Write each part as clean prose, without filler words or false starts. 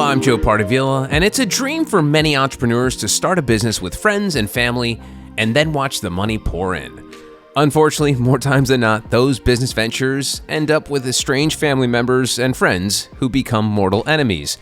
I'm Joe Pardavila, and it's a dream for many entrepreneurs to start a business with friends and family and then watch the money pour in. Unfortunately, more times than not, those business ventures end up with estranged family members and friends who become mortal enemies.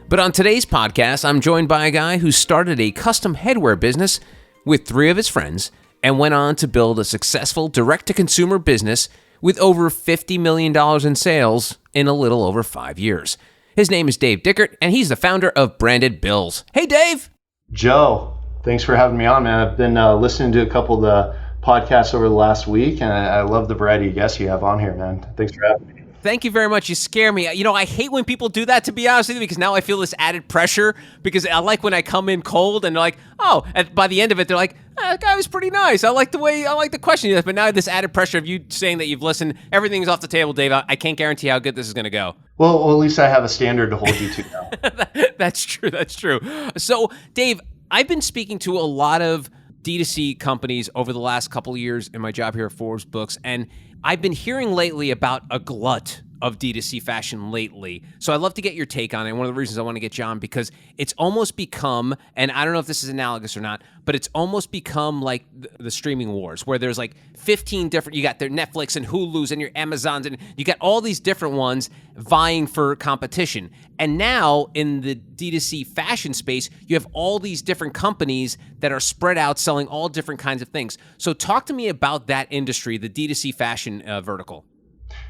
But on today's podcast, I'm joined by a guy who started a custom headwear business with 3 of his friends and went on to build a successful direct-to-consumer business with over $50 million in sales in a little over 5 years. His name is Dave Dickert, and he's the founder of Branded Bills. Hey, Dave. Joe, thanks for having me on, man. I've been listening to a couple of the podcasts over the last week, and I love the variety of guests you have on here, man. Thanks for having me. Thank you very much. You scare me. You know, I hate when people do that, to be honest with you, because now I feel this added pressure, because I like when I come in cold and they're like, oh, and by the end of it, they're like, that guy was pretty nice. I like the question. But now this added pressure of you saying that you've listened, everything's off the table, Dave. I can't guarantee how good this is going to go. Well, at least I have a standard to hold you to now. That's true. So, Dave, I've been speaking to a lot of D2C companies over the last couple of years in my job here at Forbes Books, and I've been hearing lately about a glut of D2C fashion lately. So I'd love to get your take on it. And one of the reasons I want to get you on, because it's almost become, and I don't know if this is analogous or not, but it's almost become like the streaming wars, where there's like 15 different, you got their Netflix and Hulu's and your Amazons, and you got all these different ones vying for competition. And now in the D2C fashion space, you have all these different companies that are spread out selling all different kinds of things. So talk to me about that industry, the D2C fashion vertical.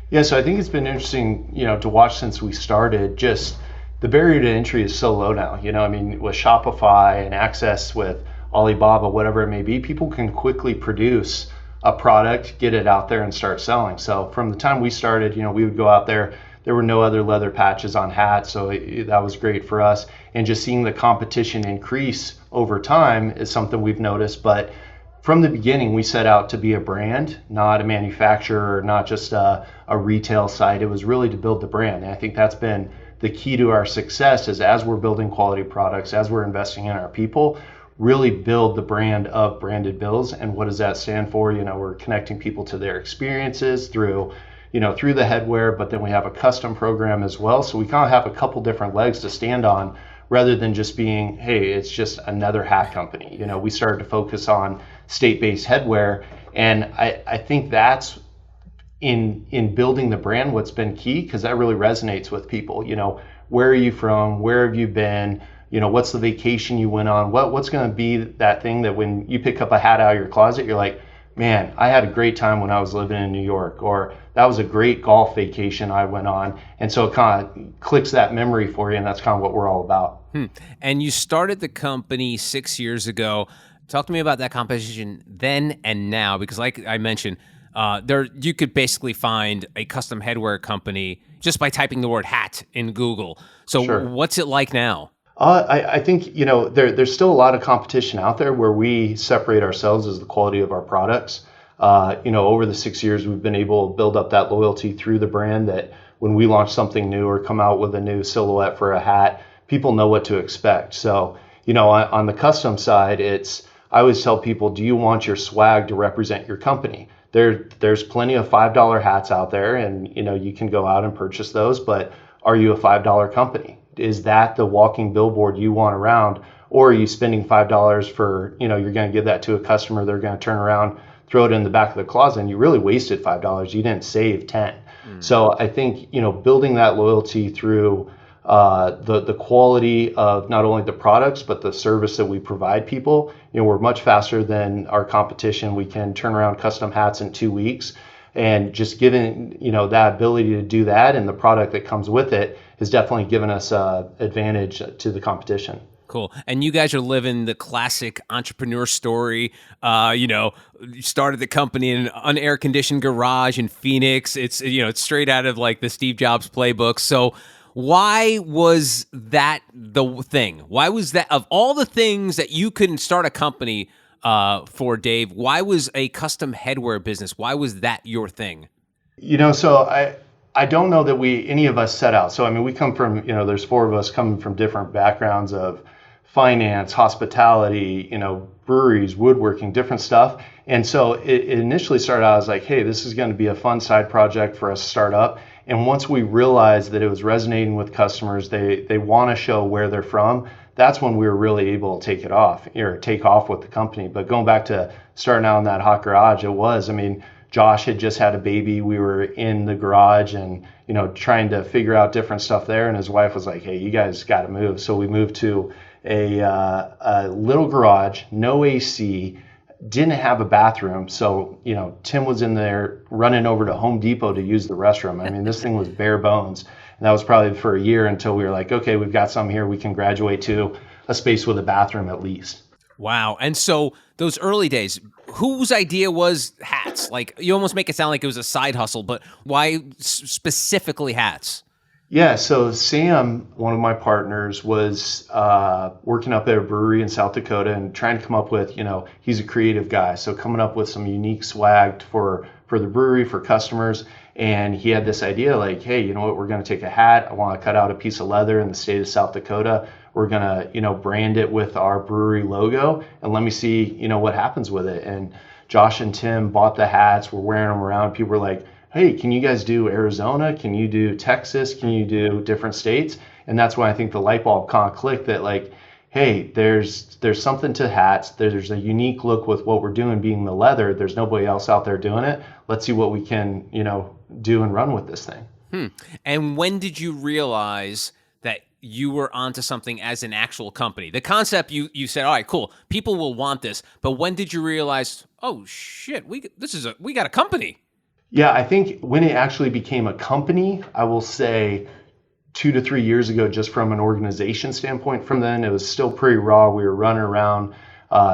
Yeah, so I think it's been interesting, to watch since we started. Just the barrier to entry is so low now. I mean, with Shopify and access with Alibaba, whatever it may be, people can quickly produce a product, get it out there, and start selling. So from the time we started, we would go out there. There were no other leather patches on hats, so that was great for us. And just seeing the competition increase over time is something we've noticed. But from the beginning, we set out to be a brand, not a manufacturer, not just a retail site. It was really to build the brand. And I think that's been the key to our success, is as we're building quality products, as we're investing in our people, really build the brand of Branded Bills. And what does that stand for? We're connecting people to their experiences through the headwear, but then we have a custom program as well. So we kind of have a couple different legs to stand on, rather than just being, hey, it's just another hat company. We started to focus on state-based headwear, and I think that's in building the brand what's been key, because that really resonates with people. Where are you from? Where have you been? What's the vacation you went on? What's going to be that thing that when you pick up a hat out of your closet, you're like, man, I had a great time when I was living in New York, or that was a great golf vacation I went on. And so it kind of clicks that memory for you, and that's kind of what we're all about. And you started the company 6 years ago. Talk to me about that competition then and now, because like I mentioned, you could basically find a custom headwear company just by typing the word hat in Google. So Sure. What's it like now? I think, there's still a lot of competition out there. Where we separate ourselves is the quality of our products. Over the 6 years, we've been able to build up that loyalty through the brand, that when we launch something new or come out with a new silhouette for a hat, people know what to expect. So, on the custom side, I always tell people, do you want your swag to represent your company? There's plenty of $5 hats out there, and, you can go out and purchase those, but are you a $5 company? Is that the walking billboard you want around? Or are you spending $5 for, you're going to give that to a customer, they're going to turn around, throw it in the back of the closet, and you really wasted $5. You didn't save 10. So I think, building that loyalty through the quality of not only the products, but the service that we provide people. We're much faster than our competition. We can turn around custom hats in 2 weeks. And just given, that ability to do that, and the product that comes with it, has definitely given us an advantage to the competition. Cool. And you guys are living the classic entrepreneur story. You started the company in an unair-conditioned garage in Phoenix. It's straight out of like the Steve Jobs playbook. So why was that the thing? Why was that, of all the things that you couldn't start a company for, Dave, why was a custom headwear business? Why was that your thing? So I don't know that any of us set out. So, I mean, we come from, there's 4 of us coming from different backgrounds of finance, hospitality, breweries, woodworking, different stuff. And so it initially started out as like, hey, this is going to be a fun side project for us to start up. And once we realized that it was resonating with customers, they want to show where they're from. That's when we were really able to take off with the company. But going back to starting out in that hot garage, Josh had just had a baby. We were in the garage and, trying to figure out different stuff there. And his wife was like, hey, you guys got to move. So we moved to a little garage, no AC, didn't have a bathroom. So, Tim was in there running over to Home Depot to use the restroom. This thing was bare bones. And that was probably for a year until we were like, okay, we've got some here. We can graduate to a space with a bathroom at least. Wow. And so those early days, whose idea was hats? Like, you almost make it sound like it was a side hustle, but why specifically hats? Yeah, so Sam, one of my partners, was working up at a brewery in South Dakota and trying to come up with, he's a creative guy, so coming up with some unique swag for the brewery, for customers. And he had this idea like, hey, you know what, we're going to take a hat. I want to cut out a piece of leather in the state of South Dakota. We're going to, brand it with our brewery logo and let me see, what happens with it. And Josh and Tim bought the hats. We're wearing them around. People were like, hey, can you guys do Arizona? Can you do Texas? Can you do different states? And that's when I think the light bulb kind of clicked that like, hey, there's something to hats. There's a unique look with what we're doing being the leather. There's nobody else out there doing it. Let's see what we can, do and run with this thing. And when did you realize that you were onto something as an actual company? The concept, you said, all right, cool, people will want this. But when did you realize, oh shit, we got a company? Yeah, I think when it actually became a company, I will say 2 to 3 years ago, just from an organization standpoint. From then, it was still pretty raw. We were running around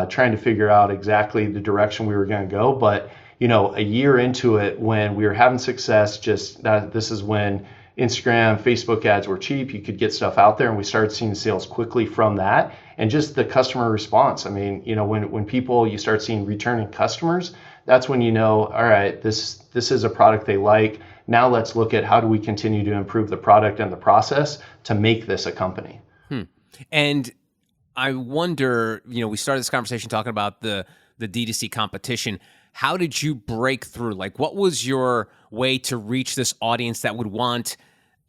trying to figure out exactly the direction we were going to go. But, a year into it, when we were having success, this is when Instagram, Facebook ads were cheap. You could get stuff out there, and we started seeing sales quickly from that. And just the customer response. When you start seeing returning customers, that's when all right, this is a product they like. Now let's look at how do we continue to improve the product and the process to make this a company. And I wonder, we started this conversation talking about the D2C competition. How did you break through? Like, what was your way to reach this audience that would want,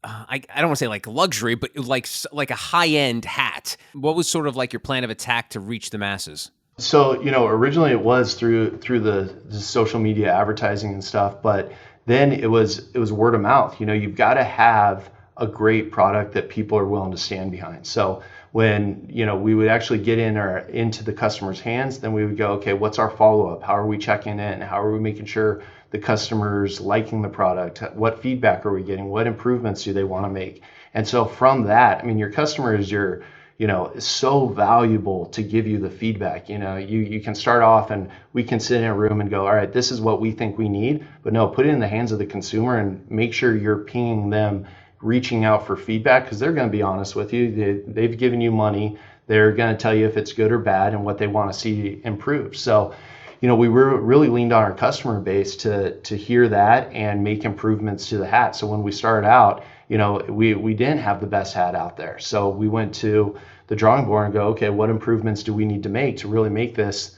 I don't want to say like luxury, but like a high-end hat? What was sort of like your plan of attack to reach the masses? So, originally it was through the social media advertising and stuff, but then it was word of mouth. You've got to have a great product that people are willing to stand behind. So when, we would actually get into the customer's hands, then we would go, okay, what's our follow-up? How are we checking in? How are we making sure the customer's liking the product? What feedback are we getting? What improvements do they want to make? And so from that, your customer is is so valuable to give you the feedback. You can start off and we can sit in a room and go, all right, this is what we think we need, but no, put it in the hands of the consumer and make sure you're pinging them, reaching out for feedback, because they're going to be honest with you. They've given you money. They're going to tell you if it's good or bad and what they want to see improved. So, we really leaned on our customer base to hear that and make improvements to the hat. So when we started out, we didn't have the best hat out there. So we went to the drawing board and go, okay, what improvements do we need to make to really make this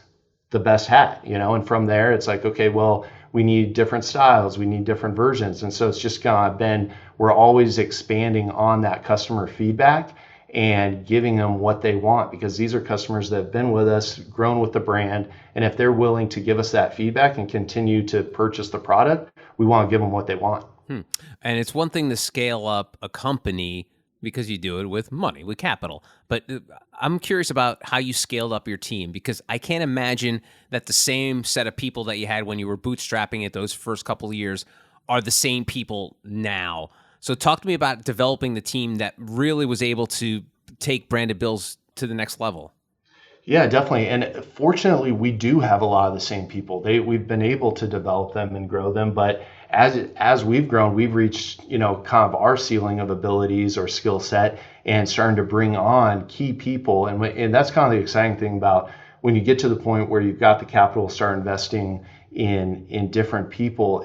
the best hat? And from there, it's like, okay, well, we need different styles, we need different versions. And so it's just kind of been, we're always expanding on that customer feedback and giving them what they want, because these are customers that have been with us, grown with the brand. And if they're willing to give us that feedback and continue to purchase the product, we want to give them what they want. And it's one thing to scale up a company because you do it with money, with capital. But I'm curious about how you scaled up your team, because I can't imagine that the same set of people that you had when you were bootstrapping it those first couple of years are the same people now. So talk to me about developing the team that really was able to take Branded Bills to the next level. Yeah, definitely. And fortunately, we do have a lot of the same people. We've been able to develop them and grow them. But as we've grown, we've reached, kind of our ceiling of abilities or skill set and starting to bring on key people. And that's kind of the exciting thing about when you get to the point where you've got the capital, start investing in different people,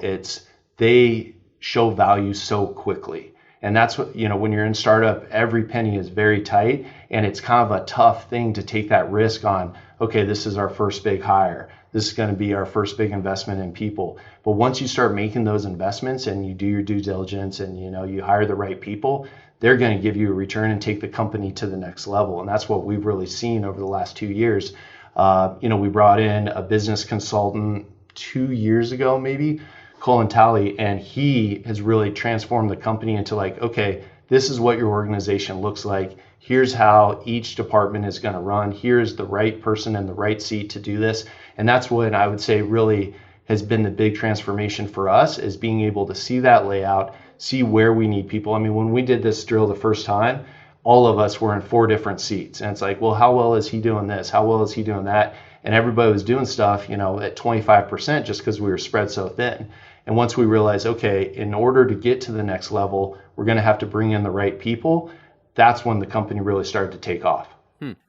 they show value so quickly. And that's what, when you're in startup, every penny is very tight, and it's kind of a tough thing to take that risk on. Okay, this is our first big hire. this is going to be our first big investment in people. But once you start making those investments and you do your due diligence and you hire the right people, they're going to give you a return and take the company to the next level. And that's what we've really seen over the last 2 years. We brought in a business consultant 2 years ago, maybe, Colin Talley, and he has really transformed the company into like, okay, this is what your organization looks like. Here's how each department is going to run. Here's the right person in the right seat to do this. And that's what I would say really has been the big transformation for us, is being able to see that layout, see where we need people. I mean, when we did this drill the first time, all of us were in 4 different seats. And it's like, well, how well is he doing this? How well is he doing that? And everybody was doing stuff, at 25% just because we were spread so thin. And once we realized, okay, in order to get to the next level, we're going to have to bring in the right people, that's when the company really started to take off.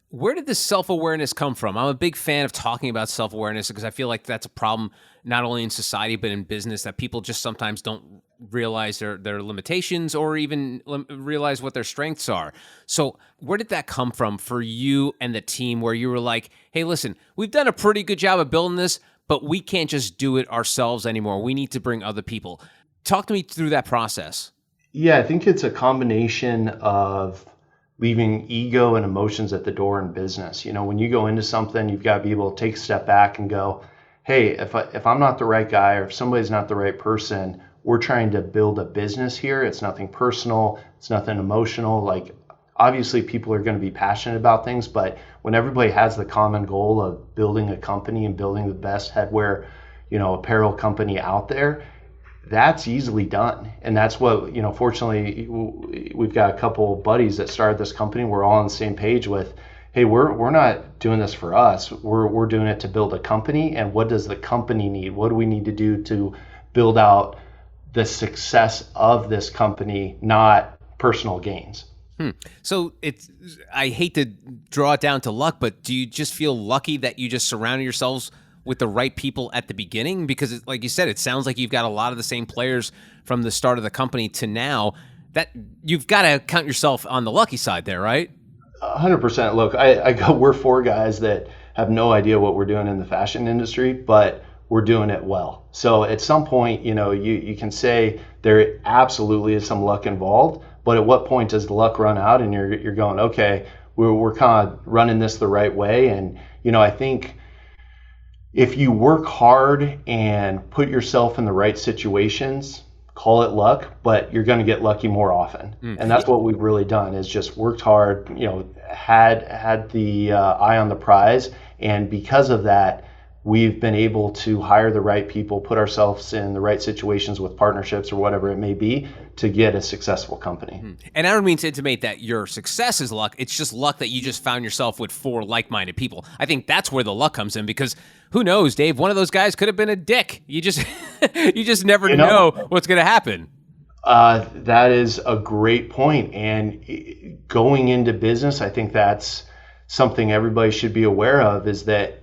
Where did this self-awareness come from? I'm a big fan of talking about self-awareness because I feel like that's a problem not only in society but in business, that people just sometimes don't realize their limitations or even realize what their strengths are. So where did that come from for you and the team, where you were like, hey, listen, we've done a pretty good job of building this, but we can't just do it ourselves anymore. We need to bring other people. Talk to me through that process. Yeah, I think it's a combination of leaving ego and emotions at the door in business. When you go into something, you've got to be able to take a step back and go, hey, if I'm not the right guy, or if somebody's not the right person, we're trying to build a business here. It's nothing personal. It's nothing emotional. Like, obviously people are going to be passionate about things, but when everybody has the common goal of building a company and building the best headwear, apparel company out there, that's easily done. And that's what, fortunately, we've got a couple of buddies that started this company. We're all on the same page with, hey, we're not doing this for us. We're doing it to build a company. And what does the company need? What do we need to do to build out the success of this company, not personal gains? So I hate to draw it down to luck, but do you just feel lucky that you just surrounded yourselves with the right people at the beginning? Because like you said, it sounds like you've got a lot of the same players from the start of the company to now. That you've got to count yourself on the lucky side there, right? 100%. Look, we're 4 guys that have no idea what we're doing in the fashion industry, but we're doing it well. So at some point, you can say there absolutely is some luck involved, but at what point does the luck run out and you're going, okay, we're kind of running this the right way? And, I think if you work hard and put yourself in the right situations, call it luck, but you're going to get lucky more often. And that's what we've really done, is just worked hard, had the eye on the prize. And because of that, we've been able to hire the right people, put ourselves in the right situations with partnerships or whatever it may be to get a successful company. And I don't mean to intimate that your success is luck. It's just luck that you just found yourself with 4 like-minded people. I think that's where the luck comes in, because who knows, Dave, one of those guys could have been a dick. You just never know what's going to happen. That is a great point. And going into business, I think that's something everybody should be aware of, is that,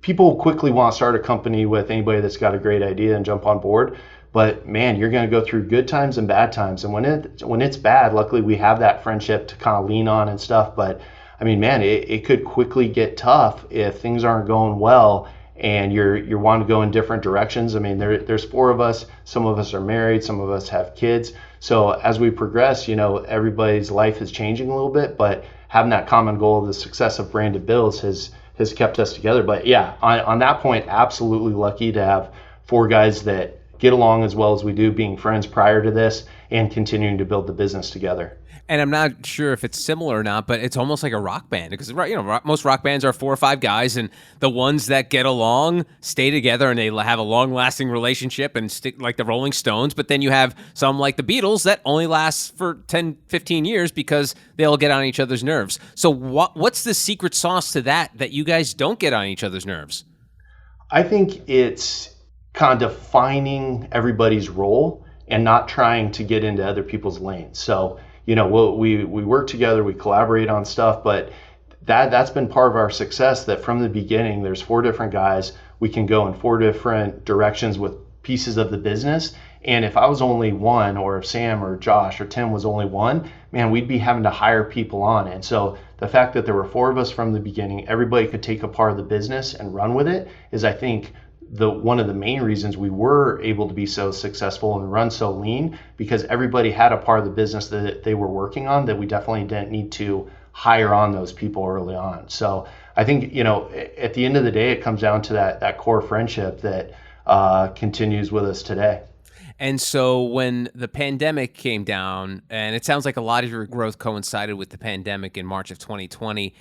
people quickly want to start a company with anybody that's got a great idea and jump on board. But man, you're going to go through good times and bad times. And when it's bad, luckily we have that friendship to kind of lean on and stuff. But I mean, man, it could quickly get tough if things aren't going well and you're wanting to go in different directions. I mean, there's 4 of us. Some of us are married. Some of us have kids. So as we progress, everybody's life is changing a little bit. But having that common goal of the success of Branded Bills has kept us together. But yeah, on that point, absolutely lucky to have 4 guys that get along as well as we do, being friends prior to this and continuing to build the business together. And I'm not sure if it's similar or not, but it's almost like a rock band, because most rock bands are 4 or 5 guys, and the ones that get along stay together and they have a long-lasting relationship and stick like the Rolling Stones. But then you have some like the Beatles that only last for 10, 15 years because they all get on each other's nerves. So what's the secret sauce to that you guys don't get on each other's nerves? I think it's kind of defining everybody's role and not trying to get into other people's lanes. So we work together, we collaborate on stuff, but that's been part of our success, that from the beginning, there's 4 different guys. We can go in 4 different directions with pieces of the business. And if I was only one, or if Sam or Josh or Tim was only one, man, we'd be having to hire people on. And so the fact that there were 4 of us from the beginning, everybody could take a part of the business and run with it, is I think one of the main reasons we were able to be so successful and run so lean, because everybody had a part of the business that they were working on that we definitely didn't need to hire on those people early on. So I think, at the end of the day, it comes down to that core friendship that continues with us today. And so when the pandemic came down, and it sounds like a lot of your growth coincided with the pandemic in March of 2020,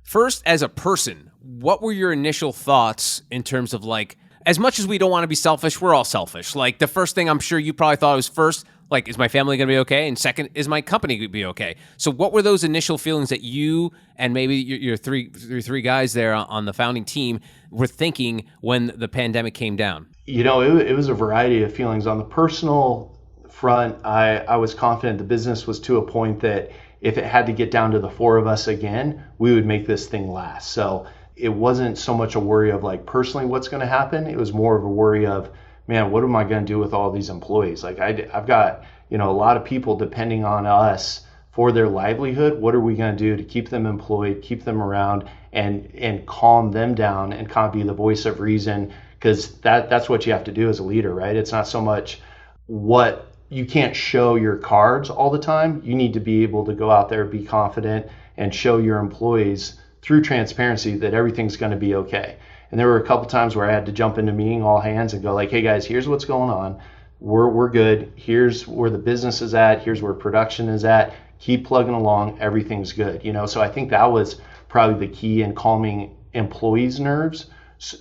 first, as a person, what were your initial thoughts in terms of, like, as much as we don't want to be selfish, we're all selfish. Like, the first thing I'm sure you probably thought was, first, like, is my family going to be okay? And second, is my company going to be okay? So what were those initial feelings that you and maybe your three guys there on the founding team were thinking when the pandemic came down? It was a variety of feelings. On the personal front, I was confident the business was to a point that if it had to get down to the 4 of us again, we would make this thing last. So it wasn't so much a worry of, like, personally what's going to happen. It was more of a worry of, man, what am I going to do with all these employees? Like, I've got, a lot of people depending on us for their livelihood. What are we going to do to keep them employed, keep them around, and calm them down and kind of be the voice of reason? Because that's what you have to do as a leader, right? It's not so much you can't show your cards all the time. You need to be able to go out there, be confident, and show your employees through transparency that everything's going to be okay. And there were a couple times where I had to jump into meeting all hands and go, like, hey guys, here's what's going on. We're good. Here's where the business is at. Here's where production is at. Keep plugging along. Everything's good. So I think that was probably the key in calming employees' nerves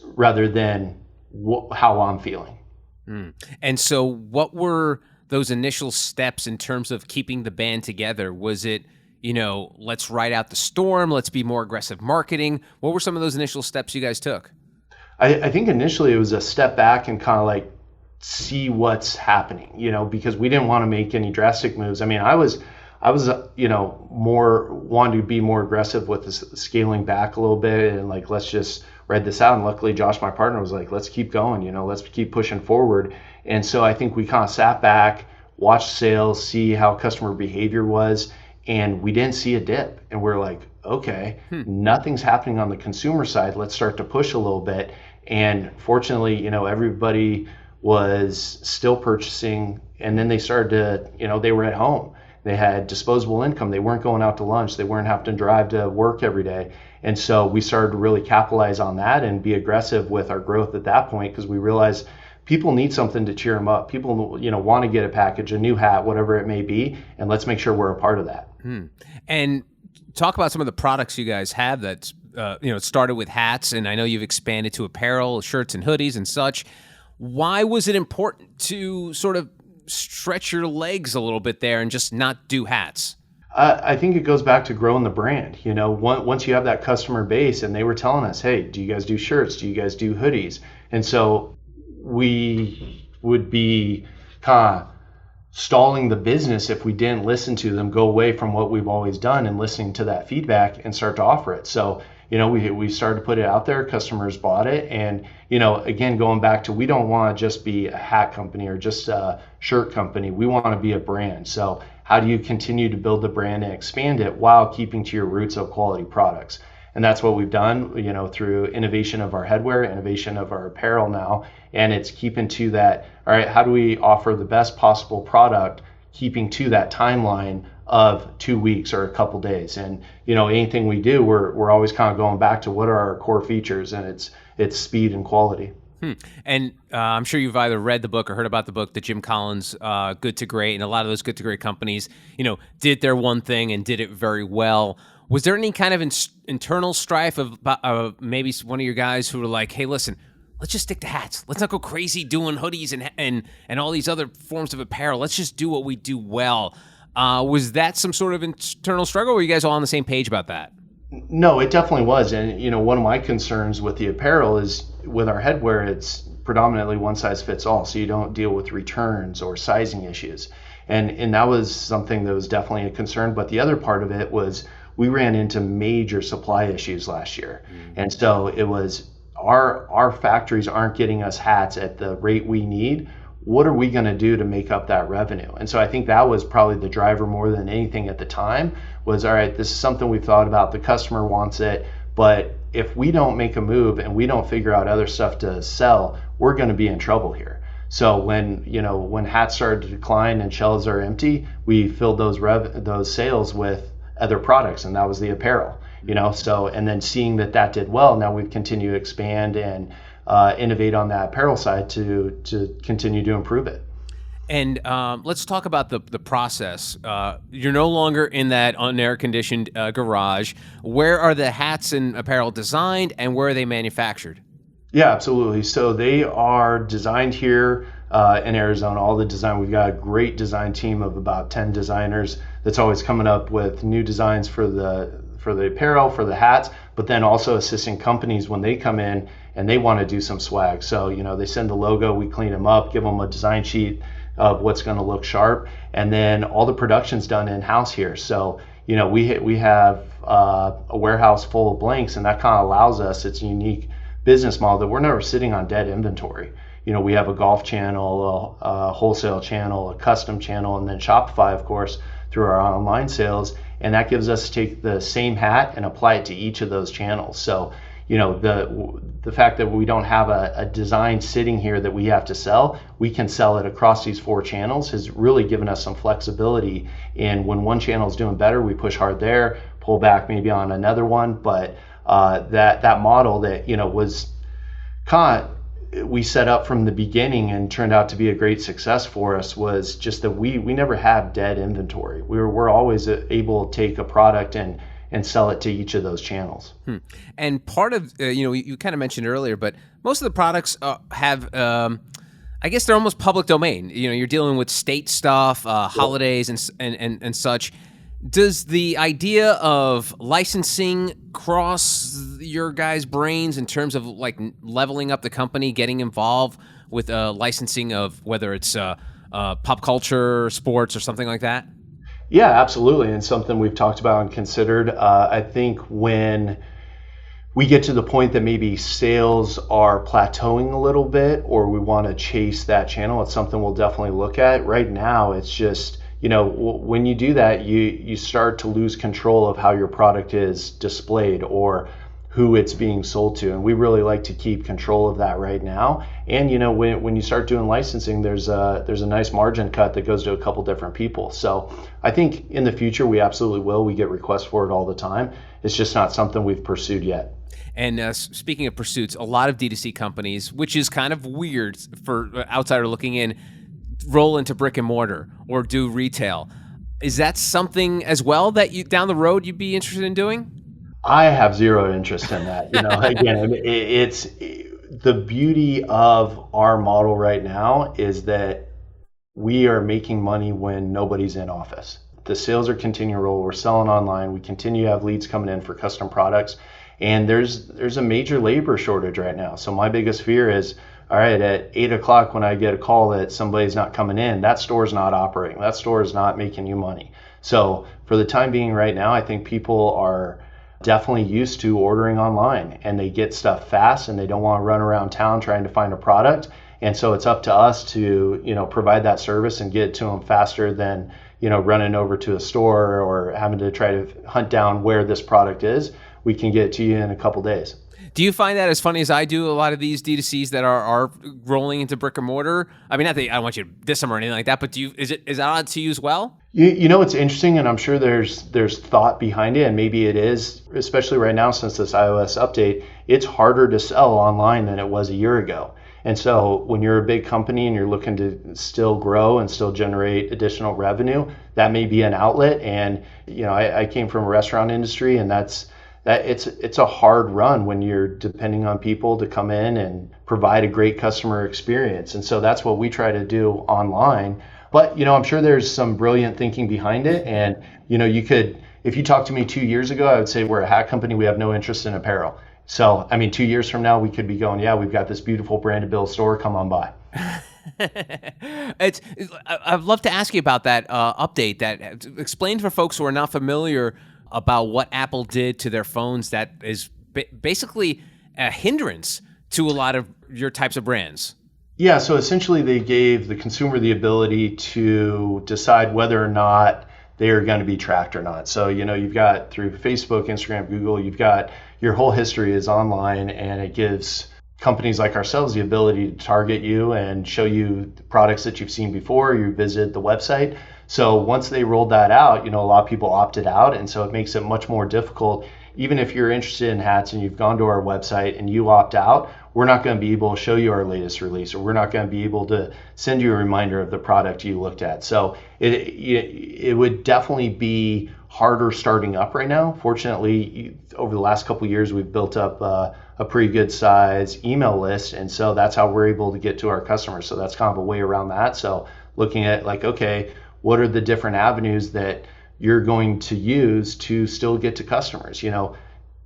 rather than how I'm feeling. And so what were those initial steps in terms of keeping the band together? Was it, let's ride out the storm, let's be more aggressive marketing? What were some of those initial steps you guys took? I think initially it was a step back and kind of like see what's happening, because we didn't want to make any drastic moves. I mean, I was more wanting to be more aggressive with the scaling back a little bit and, like, let's just ride this out. And luckily, Josh, my partner, was like, let's keep going, let's keep pushing forward. And so I think we kind of sat back, watched sales, see how customer behavior was, and we didn't see a dip. And we're like, okay, nothing's happening on the consumer side. Let's start to push a little bit. And fortunately, everybody was still purchasing, and then they started to, they were at home. They had disposable income. They weren't going out to lunch. They weren't having to drive to work every day. And so we started to really capitalize on that and be aggressive with our growth at that point, because we realized people need something to cheer them up. People, want to get a package, a new hat, whatever it may be, and let's make sure we're a part of that. And talk about some of the products you guys have that, it started with hats, and I know you've expanded to apparel, shirts and hoodies and such. Why was it important to sort of stretch your legs a little bit there and just not do hats? I think it goes back to growing the brand. Once you have that customer base, and they were telling us, hey, do you guys do shirts? Do you guys do hoodies? And so we would be kind of stalling the business if we didn't listen to them, go away from what we've always done and listening to that feedback and start to offer it. So, we started to put it out there, customers bought it. And, again, going back to, we don't want to just be a hat company or just a shirt company. We want to be a brand. So how do you continue to build the brand and expand it while keeping to your roots of quality products? And that's what we've done, through innovation of our headwear, innovation of our apparel now. And it's keeping to that, all right, how do we offer the best possible product, keeping to that timeline of 2 weeks or a couple days? And, anything we do, we're always kind of going back to what are our core features, and it's speed and quality. And I'm sure you've either read the book or heard about the book, the Jim Collins, Good to Great, and a lot of those Good to Great companies, did their one thing and did it very well. Was there any kind of internal strife of maybe one of your guys who were like, hey, listen, let's just stick to hats. Let's not go crazy doing hoodies and all these other forms of apparel. Let's just do what we do well. Was that some sort of internal struggle, or were you guys all on the same page about that? No, it definitely was. And, one of my concerns with the apparel is with our headwear, it's predominantly one size fits all. So you don't deal with returns or sizing issues. And that was something that was definitely a concern. But the other part of it was we ran into major supply issues last year. And so it was our factories aren't getting us hats at the rate we need, what are we going to do to make up that revenue? And so I think that was probably the driver more than anything at the time was, all right, this is something we've thought about. The customer wants it, but if we don't make a move and we don't figure out other stuff to sell, we're going to be in trouble here. So when hats started to decline and shelves are empty, we filled those sales with other products, and that was the apparel. So and then seeing that did well, now we've continued to expand and innovate on that apparel side to continue to improve it. And let's talk about the process. You're no longer in that unair-conditioned garage. Where are the hats and apparel designed, and where are they manufactured? Yeah, absolutely. So they are designed here in Arizona. All the design, we've got a great design team of about 10 designers that's always coming up with new designs for the apparel, for the hats, but then also assisting companies when they come in and they want to do some swag. So, they send the logo, we clean them up, give them a design sheet of what's going to look sharp, and then all the production's done in-house here. So, we have a warehouse full of blanks, and that kind of allows us, it's a unique business model that we're never sitting on dead inventory. We have a golf channel, a wholesale channel, a custom channel, and then Shopify, of course, through our online sales. And that gives us to take the same hat and apply it to each of those channels. So, the fact that we don't have a design sitting here that we have to sell, we can sell it across these 4 channels, has really given us some flexibility. And when one channel is doing better, we push hard there, pull back maybe on another one. But that model that was we set up from the beginning and turned out to be a great success for us was just that we never had dead inventory. We're always able to take a product and sell it to each of those channels. And part of you kind of mentioned earlier, but most of the products have I guess they're almost public domain. You're dealing with state stuff, holidays and such. Does the idea of licensing cross your guys' brains in terms of like leveling up the company, getting involved with licensing of whether it's pop culture, sports, or something like that? Yeah, absolutely. And something we've talked about and considered. I think when we get to the point that maybe sales are plateauing a little bit or we want to chase that channel, it's something we'll definitely look at. Right now, it's just when you do that, you start to lose control of how your product is displayed or who it's being sold to. And we really like to keep control of that right now. And when you start doing licensing, there's a nice margin cut that goes to a couple different people. So I think in the future we absolutely will. We get requests for it all the time. It's just not something we've pursued yet. And speaking of pursuits, a lot of D2C companies, which is kind of weird for outsider looking in, roll into brick and mortar or do retail. Is that something as well that you down the road you'd be interested in doing? I have zero interest in that. Again, it's the beauty of our model right now is that we are making money when nobody's in office. The sales are continuing to roll. We're selling online. We continue to have leads coming in for custom products. And there's a major labor shortage right now. So my biggest fear is, all right, at 8 o'clock when I get a call that somebody's not coming in, that store's not operating. That store is not making you money. So for the time being right now, I think people are definitely used to ordering online and they get stuff fast and they don't want to run around town trying to find a product. And so it's up to us to, provide that service and get it to them faster than, running over to a store or having to try to hunt down where this product is. We can get it to you in a couple days. Do you find that as funny as I do, a lot of these D2Cs that are rolling into brick and mortar? I mean, not that I don't want you to diss them or anything like that, but is that odd to you as well? It's interesting, and I'm sure there's thought behind it, and maybe it is, especially right now since this iOS update, it's harder to sell online than it was a year ago. And so when you're a big company and you're looking to still grow and still generate additional revenue, that may be an outlet. And, I came from a restaurant industry, and it's a hard run when you're depending on people to come in and provide a great customer experience. And so that's what we try to do online. But, I'm sure there's some brilliant thinking behind it. And, if you talked to me 2 years ago, I would say we're a hat company. We have no interest in apparel. So, 2 years from now, we could be going, yeah, we've got this beautiful branded bill store. Come on by. I'd love to ask you about that update. That explain for folks who are not familiar about what Apple did to their phones that is basically a hindrance to a lot of your types of brands. Yeah, so essentially they gave the consumer the ability to decide whether or not they are going to be tracked or not. So, you've got through Facebook, Instagram, Google, you've got your whole history is online, and it gives companies like ourselves the ability to target you and show you the products that you've seen before, you visit the website. So once they rolled that out, a lot of people opted out, and so it makes it much more difficult. Even if you're interested in hats and you've gone to our website and you opt out, we're not going to be able to show you our latest release, or we're not going to be able to send you a reminder of the product you looked at. So it would definitely be harder starting up right now. Fortunately, over the last couple of years, we've built up a pretty good size email list, and so that's how we're able to get to our customers. So that's kind of a way around that. So looking at like, okay, what are the different avenues that you're going to use to still get to customers?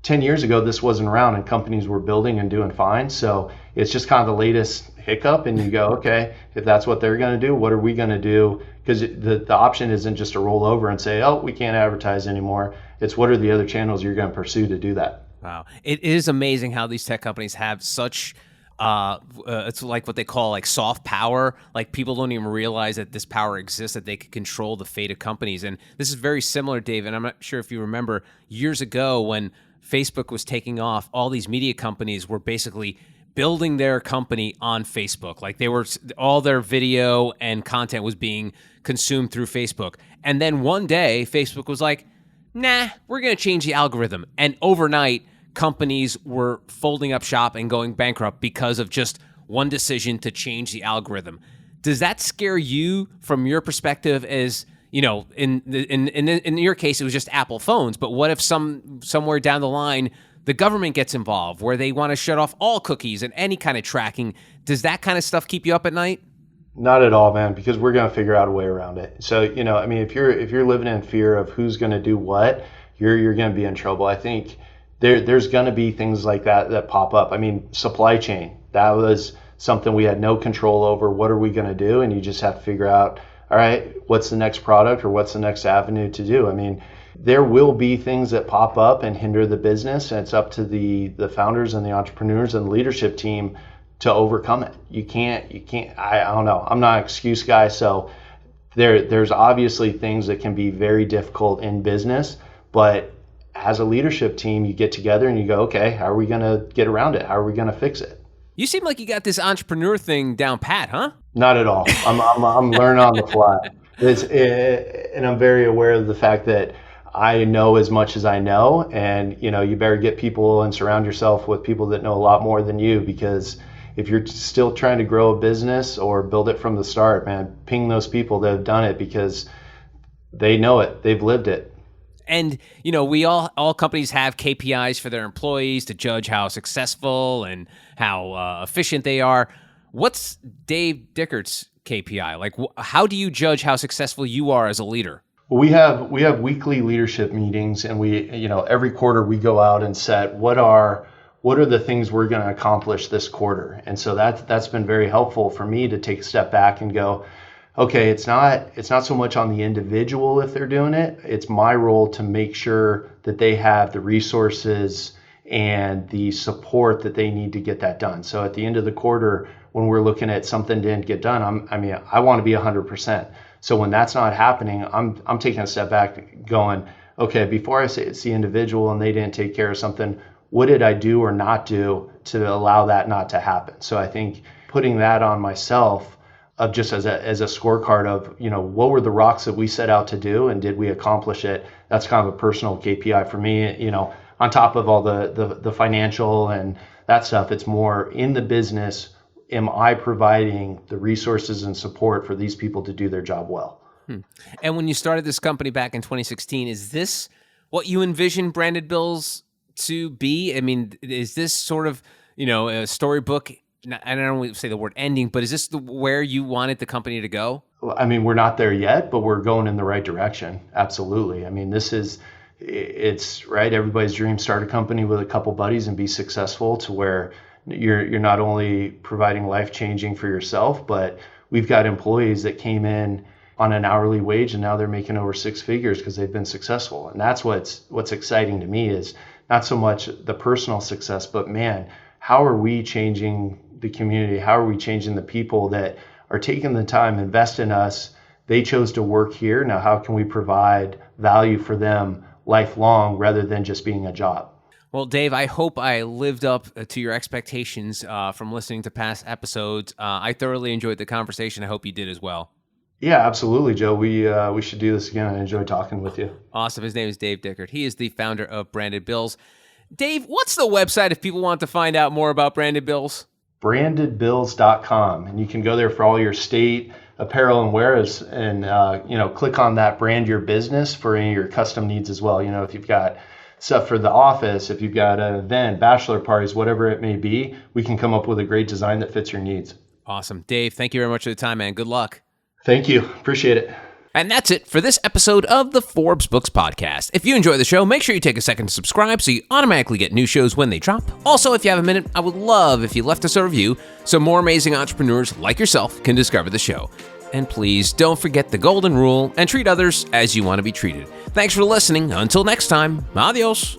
10 years ago, this wasn't around and companies were building and doing fine. So it's just kind of the latest hiccup, and you go, okay, if that's what they're going to do, what are we going to do? Because the option isn't just to roll over and say, oh, we can't advertise anymore. It's what are the other channels you're going to pursue to do that? Wow. It is amazing how these tech companies have such it's like what they call like soft power. Like people don't even realize that this power exists, that they could control the fate of companies. And this is very similar, Dave, and I'm not sure if you remember years ago when Facebook was taking off, all these media companies were basically building their company on Facebook. Like all their video and content was being consumed through Facebook. And then one day Facebook was like, nah, we're going to change the algorithm. And overnight, companies were folding up shop and going bankrupt because of just one decision to change the algorithm. Does that scare you from your perspective as, in your case, it was just Apple phones, but what if somewhere down the line, the government gets involved where they want to shut off all cookies and any kind of tracking? Does that kind of stuff keep you up at night? Not at all, man, because we're going to figure out a way around it. So, if you're living in fear of who's going to do what, you're going to be in trouble. I think there's going to be things like that pop up. Supply chain, that was something we had no control over. What are we going to do? And you just have to figure out, all right, what's the next product or what's the next avenue to do? There will be things that pop up and hinder the business, and it's up to the founders and the entrepreneurs and the leadership team to overcome it. You can't, I don't know. I'm not an excuse guy. So there's obviously things that can be very difficult in business, but as a leadership team, you get together and you go, okay, how are we going to get around it? How are we going to fix it? You seem like you got this entrepreneur thing down pat, huh? Not at all. I'm learning on the fly. And I'm very aware of the fact that I know as much as I know, and you better get people and surround yourself with people that know a lot more than you, because if you're still trying to grow a business or build it from the start, man, ping those people that have done it, because they know it, they've lived it. And, we all companies have KPIs for their employees to judge how successful and how efficient they are. What's Dave Dickert's KPI? Like, how do you judge how successful you are as a leader? Well, we have weekly leadership meetings, and we, every quarter we go out and set what are the things we're going to accomplish this quarter. And so that's been very helpful for me to take a step back and go, okay, it's not so much on the individual if they're doing it. It's my role to make sure that they have the resources and the support that they need to get that done. So at the end of the quarter, when we're looking at something didn't get done, I want to be 100%. So when that's not happening, I'm taking a step back going, okay, before I say it's the individual and they didn't take care of something, what did I do or not do to allow that not to happen? So I think putting that on myself of just as a scorecard of, what were the rocks that we set out to do and did we accomplish it? That's kind of a personal KPI for me, on top of all the financial and that stuff. It's more in the business. Am I providing the resources and support for these people to do their job well? And when you started this company back in 2016, is this what you envisioned Branded Bills to be? Is this sort of, a storybook? I don't want to say the word ending, but is this where you wanted the company to go? We're not there yet, but we're going in the right direction. Absolutely. It's right. Everybody's dream: start a company with a couple buddies and be successful to where you're not only providing life-changing for yourself, but we've got employees that came in on an hourly wage and now they're making over six figures because they've been successful. And that's what's exciting to me, is not so much the personal success, but man, how are we changing the community? How are we changing the people that are taking the time, invest in us? They chose to work here. Now, how can we provide value for them lifelong rather than just being a job? Well, Dave, I hope I lived up to your expectations from listening to past episodes. I thoroughly enjoyed the conversation. I hope you did as well. Yeah, absolutely, Joe. We should do this again. I enjoyed talking with you. Awesome. His name is Dave Dickert. He is the founder of Branded Bills. Dave, what's the website if people want to find out more about Branded Bills? Brandedbills.com, and you can go there for all your state apparel and wears, and click on that brand your business for any of your custom needs as well. If you've got stuff for the office, if you've got an event, bachelor parties, whatever it may be, we can come up with a great design that fits your needs. Awesome. Dave, thank you very much for the time, man. Good luck. Thank you. Appreciate it. And that's it for this episode of the Forbes Books Podcast. If you enjoy the show, make sure you take a second to subscribe so you automatically get new shows when they drop. Also, if you have a minute, I would love if you left us a review so more amazing entrepreneurs like yourself can discover the show. And please don't forget the golden rule and treat others as you want to be treated. Thanks for listening. Until next time, adios.